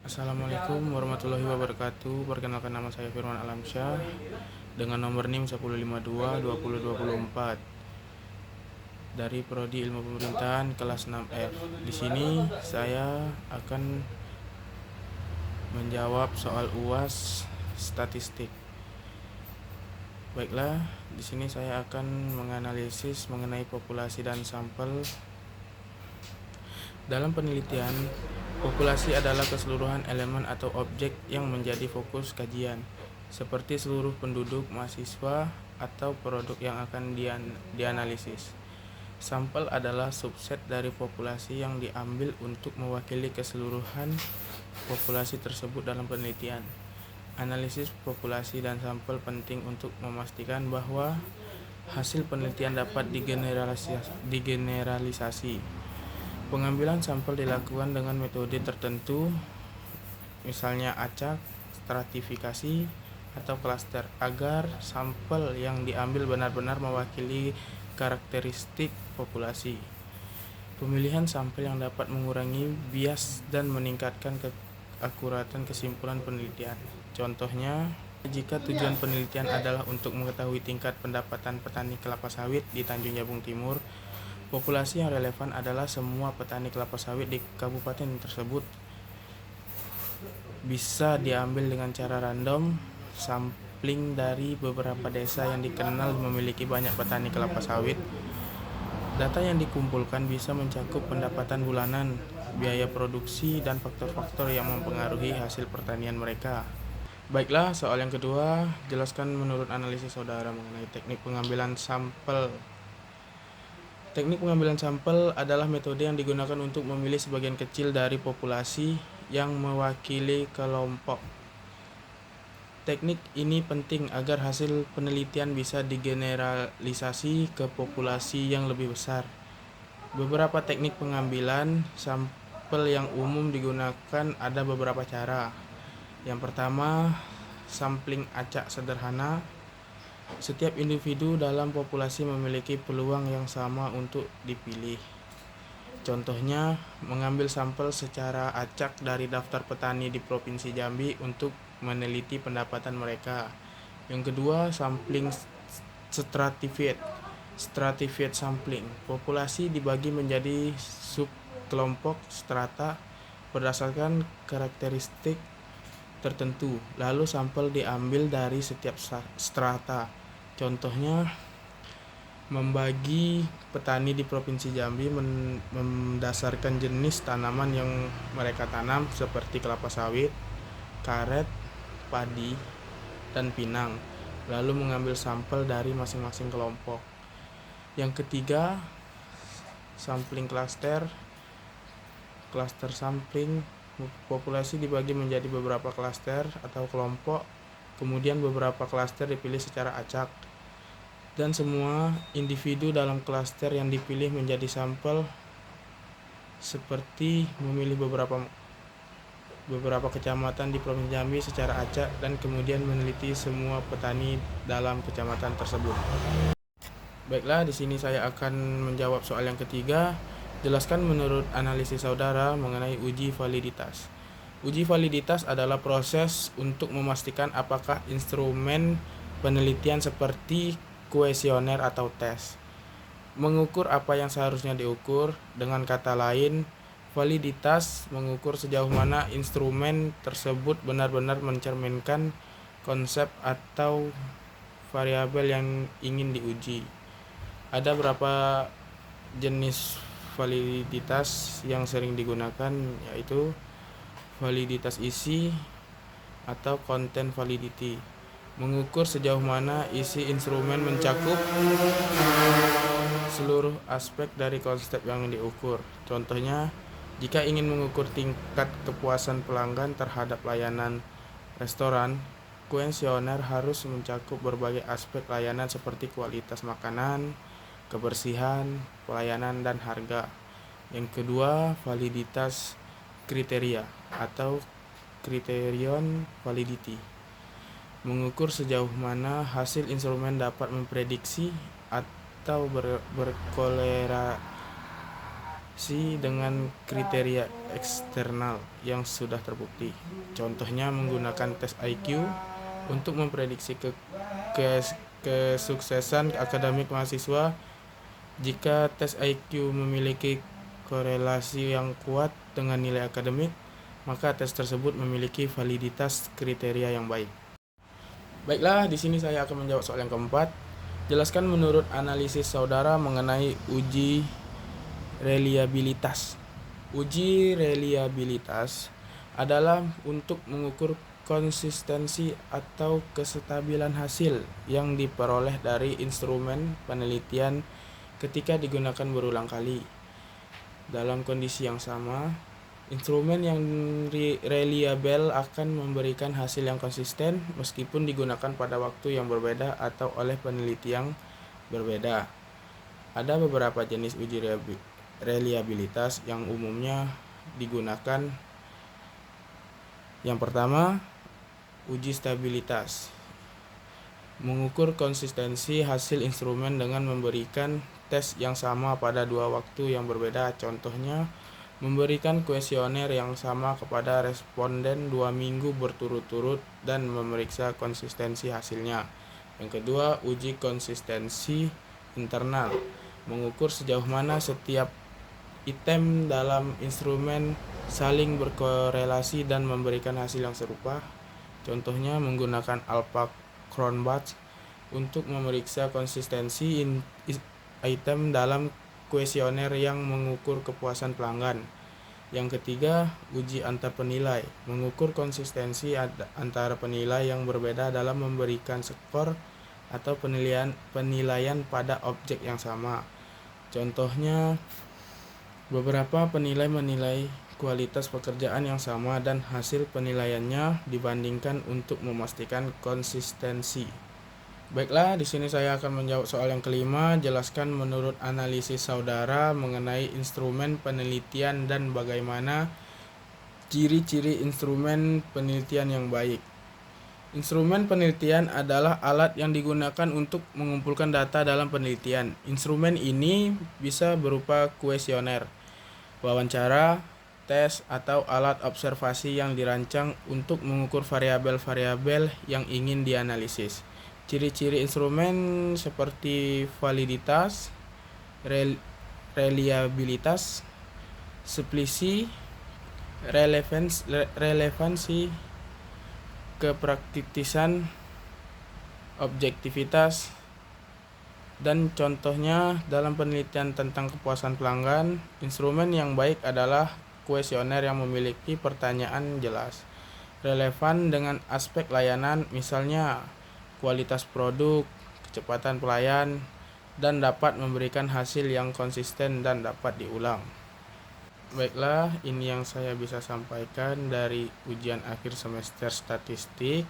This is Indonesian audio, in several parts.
Assalamualaikum warahmatullahi wabarakatuh. Perkenalkan, nama saya Firman Alamsyah dengan nomor NIM 152202024 dari Prodi Ilmu Pemerintahan kelas 6F. Di sini saya akan menjawab soal UAS statistik. Baiklah, di sini saya akan menganalisis mengenai populasi dan sampel. Dalam penelitian, populasi adalah keseluruhan elemen atau objek yang menjadi fokus kajian, seperti seluruh penduduk, mahasiswa, atau produk yang akan dianalisis. Sampel adalah subset dari populasi yang diambil untuk mewakili keseluruhan populasi tersebut dalam penelitian. Analisis populasi dan sampel penting untuk memastikan bahwa hasil penelitian dapat digeneralisasi. Pengambilan sampel dilakukan dengan metode tertentu, misalnya acak, stratifikasi, atau klaster, agar sampel yang diambil benar-benar mewakili karakteristik populasi. Pemilihan sampel yang dapat mengurangi bias dan meningkatkan keakuratan kesimpulan penelitian. Contohnya, jika tujuan penelitian adalah untuk mengetahui tingkat pendapatan petani kelapa sawit di Tanjung Jabung Timur, populasi yang relevan adalah semua petani kelapa sawit di kabupaten tersebut. Bisa diambil dengan cara random, sampling dari beberapa desa yang dikenal memiliki banyak petani kelapa sawit. Data yang dikumpulkan bisa mencakup pendapatan bulanan, biaya produksi, dan faktor-faktor yang mempengaruhi hasil pertanian mereka. Baiklah, soal yang kedua, jelaskan menurut analisis saudara mengenai teknik pengambilan sampel. Teknik pengambilan sampel adalah metode yang digunakan untuk memilih sebagian kecil dari populasi yang mewakili kelompok. Teknik ini penting agar hasil penelitian bisa digeneralisasi ke populasi yang lebih besar. Beberapa teknik pengambilan sampel yang umum digunakan ada beberapa cara. Yang pertama, sampling acak sederhana. Setiap individu dalam populasi memiliki peluang yang sama untuk dipilih. Contohnya, mengambil sampel secara acak dari daftar petani di Provinsi Jambi untuk meneliti pendapatan mereka. Yang kedua, sampling stratified sampling. Populasi dibagi menjadi subkelompok strata berdasarkan karakteristik tertentu, lalu sampel diambil dari setiap strata. Contohnya, membagi petani di Provinsi Jambi mendasarkan jenis tanaman yang mereka tanam seperti kelapa sawit, karet, padi, dan pinang, lalu mengambil sampel dari masing-masing kelompok. Yang ketiga, sampling cluster sampling. Populasi dibagi menjadi beberapa klaster atau kelompok, kemudian beberapa klaster dipilih secara acak, dan semua individu dalam klaster yang dipilih menjadi sampel, seperti memilih beberapa kecamatan di Provinsi Jambi secara acak dan kemudian meneliti semua petani dalam kecamatan tersebut. Baiklah, di sini saya akan menjawab soal yang ketiga. Jelaskan menurut analisis saudara mengenai uji validitas. Uji validitas adalah proses untuk memastikan apakah instrumen penelitian seperti kuesioner atau tes mengukur apa yang seharusnya diukur. Dengan kata lain, validitas mengukur sejauh mana instrumen tersebut benar-benar mencerminkan konsep atau variabel yang ingin diuji. Ada berapa jenis validitas yang sering digunakan, yaitu validitas isi atau content validity, mengukur sejauh mana isi instrumen mencakup seluruh aspek dari konsep yang diukur. Contohnya, jika ingin mengukur tingkat kepuasan pelanggan terhadap layanan restoran, kuesioner harus mencakup berbagai aspek layanan seperti kualitas makanan, kebersihan, pelayanan, dan harga. Yang kedua, validitas kriteria atau criterion validity, mengukur sejauh mana hasil instrumen dapat memprediksi atau dengan kriteria eksternal yang sudah terbukti. Contohnya menggunakan tes IQ untuk memprediksi kesuksesan akademik mahasiswa. Jika tes IQ memiliki korelasi yang kuat dengan nilai akademik, maka tes tersebut memiliki validitas kriteria yang baik. Baiklah, di sini saya akan menjawab soal yang keempat. Jelaskan menurut analisis saudara mengenai uji reliabilitas. Uji reliabilitas adalah untuk mengukur konsistensi atau kestabilan hasil yang diperoleh dari instrumen penelitian ketika digunakan berulang kali. Dalam kondisi yang sama, instrumen yang reliable akan memberikan hasil yang konsisten meskipun digunakan pada waktu yang berbeda atau oleh peneliti yang berbeda. Ada beberapa jenis uji reliabilitas yang umumnya digunakan. Yang pertama, uji stabilitas. Mengukur konsistensi hasil instrumen dengan memberikan tes yang sama pada dua waktu yang berbeda. Contohnya, memberikan kuesioner yang sama kepada responden 2 minggu berturut-turut dan memeriksa konsistensi hasilnya. Yang kedua, uji konsistensi internal. Mengukur sejauh mana setiap item dalam instrumen saling berkorelasi dan memberikan hasil yang serupa. Contohnya menggunakan Alpha-Cronbach untuk memeriksa konsistensi item dalam kuesioner yang mengukur kepuasan pelanggan. Yang ketiga, uji antar penilai. Mengukur konsistensi antara penilai yang berbeda dalam memberikan skor atau penilaian pada objek yang sama. Contohnya, beberapa penilai menilai kualitas pekerjaan yang sama dan hasil penilaiannya dibandingkan untuk memastikan konsistensi. Baiklah, di sini saya akan menjawab soal yang kelima. Jelaskan menurut analisis saudara mengenai instrumen penelitian dan bagaimana ciri-ciri instrumen penelitian yang baik. Instrumen penelitian adalah alat yang digunakan untuk mengumpulkan data dalam penelitian. Instrumen ini bisa berupa kuesioner, wawancara, tes, atau alat observasi yang dirancang untuk mengukur variabel-variabel yang ingin dianalisis. Ciri-ciri instrumen seperti validitas, reliabilitas, spesifisi, relevansi, kepraktisan, objektivitas, dan contohnya dalam penelitian tentang kepuasan pelanggan, instrumen yang baik adalah kuesioner yang memiliki pertanyaan jelas, relevan dengan aspek layanan, misalnya kualitas produk, kecepatan pelayan, dan dapat memberikan hasil yang konsisten dan dapat diulang. Baiklah, ini yang saya bisa sampaikan dari ujian akhir semester statistik.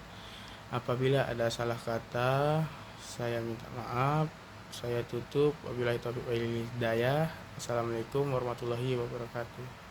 Apabila ada salah kata, saya minta maaf. Saya tutup. Wabillahi taufiq wal hidayah. Assalamualaikum warahmatullahi wabarakatuh.